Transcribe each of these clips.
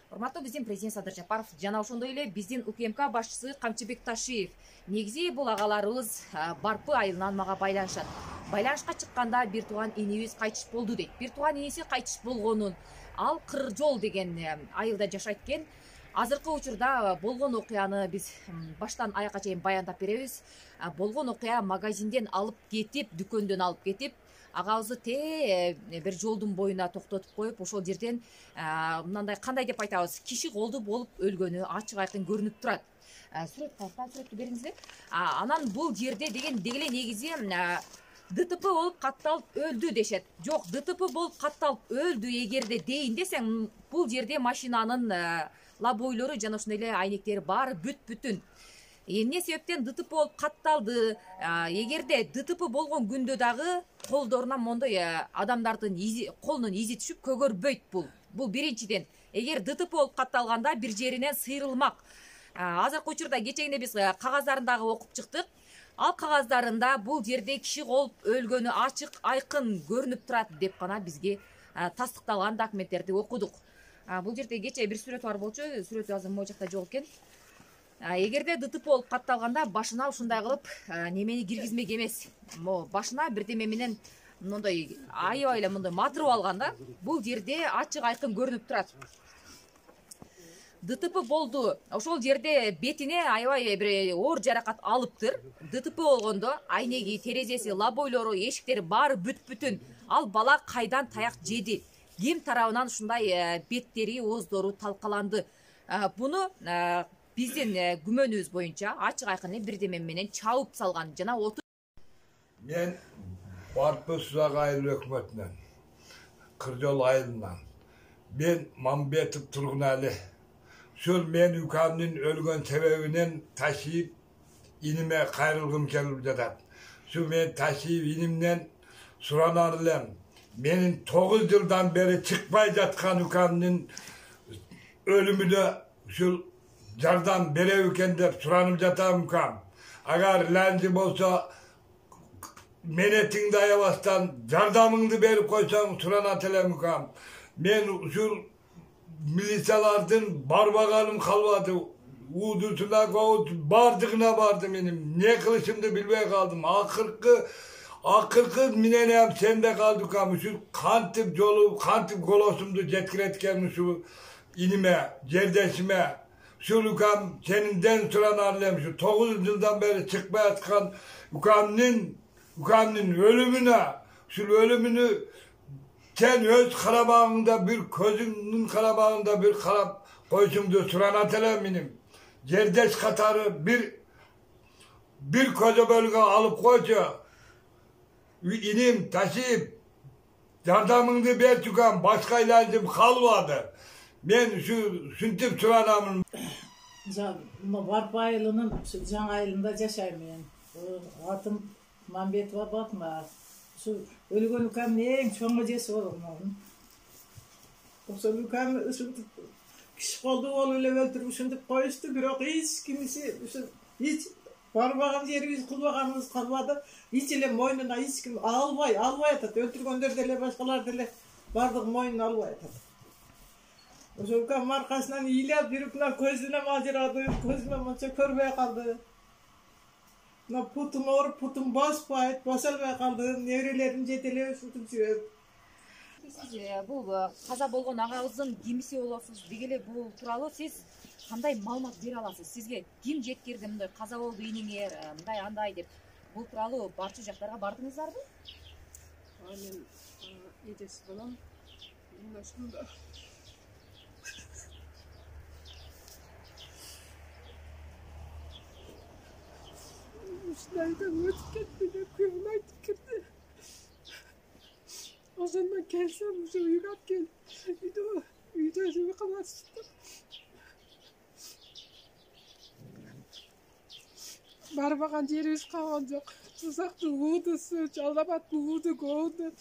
Урматтуу биздин президент Садыр Жапаров жана ошондой эле биздин УКМК башчысы Камчыбек Ташиев. Негизи бул агаларыбыз Барпы айылынан мага байланышат. Байланышка чыкканда бир тууган инибиз кайтыш болду дейт. Бир тууган иниси кайтыш болгонун ал Кыржол деген айылда жашайт экен. Азыркы учурда болгон окуяны биз баштан аякка чейин баяндап беребиз. Болгон окуя магазинден алып кетип, дүкөндөн алып кетип, агабызды бир жолдун боюна токтотуп коюп, ошол жерден мындай кандай деп айтабыз, киши колду болуп өлгөнү ачык айкын көрүнүп турат. Сүрөттү бериңизлер. Анан бул жерде дегеле негизи ДТП болуп катталып өлдү дешет. Жок, ДТП болуп катталып өлдү эгерде дейин десең, бул жерде машинанын лабойлору жана ошондой эле айнектери баары бүт-бүтүн. Эмне себептен ДТП болуп катталды? Эгерде ДТП болгон күндө дагы колдоруна мондой адамдардын колунун изи түшүп көгөрбөйт бул. Бул биринчиден. Эгер ДТП болуп катталганда бир жеринен сыйрылмак. Азыркы учурда кечегине биз кагаздарын дагы окуп чыктык. Ал кагаздарында бул жерде киши колуп өлгөнү ачык айкын көрүнүп турат деп гана бизге тастыкталган документтерди окудук. Бул жерде кече бир сүрөт бар болчу, сүрөтү азыр могу жакта жок экен. Эгерде ДТП болуп катталганда башына ушундай кылып немени киргизмек эмес. Башына бирдеме менен мындай аябай эле мындай матырып алганда бул жерде ачык айкын көрүнүп турат. ДТП болду. Ошол жерде бетине аябай бир оор жаракат алыптыр. ДТП болгондо айнеги, терезеси, лабойлору, эшиктери баары бүт-бүтүн. Ал бала кайдан таяк жеди? Ким тарабынан ушундай беттери, ооздору талкаланды? Буну биздин күмөнүбүз боюнча ачык айкын бирдеме менен чабып салган жана Мен Барпы Сузак айыл өкмөтүнөн, Кыржол айылынан. Мен Мамбетов Тургунали. Şol men ükümün ölgön sebebinen taşıyıp inime kayrılgım kelip jatat. Şu men taşıyıp inimden suranarlem. Menin 9 yıldan beri çıkmay jatkan ükümün ölümüne şu jardan berewken dep suranıp jatam üküm. Agar lanji bolsa menetin dayabastan jardamыңды berip koysan suranatelem üküm. Men şu milisalardın barbaganım kalmadı. Udusuna kovut, bardığına bardım benim. Ne kılışımdı bilmeye kaldım. Akırkı minenem sende kaldık ama şu kantip yolu, kantip kolosumdu jetkiretken şu inime, cerdeşime. Şu lukam seninden süren arlem şu 9 yıldan beri çıkmaya tıkan ukamnin ölümüne, şu ölümünü sen öz karabağında bir közünün karabağında bir karab koysumdu suran atelem benim. Cerdeş katarı bir koca bölge alıp koyca inim taşıyıp yardımını ber tükan başka ilacım kalmadı. Ben şu süntüp suranamın. Barpı ayılının Can ayılında yaşayım. Atım Mambetova batma. Şu ölgön ülkemin en çoğu cesi olur mu? Yoksa ülkemin kişi koldu ol öyle öldürüp şunduk koyuştu. Bırak hiç kimisi hiç varmağımız yerimiz kulmağımız kalmadı. Hiç ile moynuna hiç kim alvay atat. Öldürgönler dele başkalar dele vardık moynuna alvay atat. O ülkemin arkasından iyilep yürükler gözüne maceradı. Gözüme maça körmeye kaldı. Putum or putum basmayıp basalmaya kaldı. Nevrelerin jeteleği sütüp sürüyor. Siz bu kaza болгон агабыздын кимиси болосуз дегеле бул тууралуу сиз кандай маалымат бере аласыз? Сизге ким жеткирди мындай каза болду иниңер, мындай андай деп бул тууралуу барчу жактарга бардыңыздарбы? Мен эжеси балам ошондо ушунайдан өтүп кетти деп күйөөм айтып кетти. Ошондон келсем ушу үйгө алып келип үйдө уйкулашты. Барбаган жерибиз калган жок. Сузактын уудусу, Жалал абадтын ууду көбүндө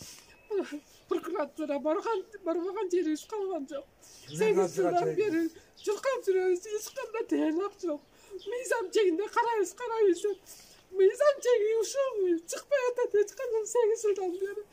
прокуратура барбаган жерибиз калган жок. 8 жылдан бери жылкап жүрөбүз, эч кандай тыйнак жок. Мыйзам чегинде карайбыз. Мыйзам чеги ушул чыкпай атат эч кандай 8 жылдан бери.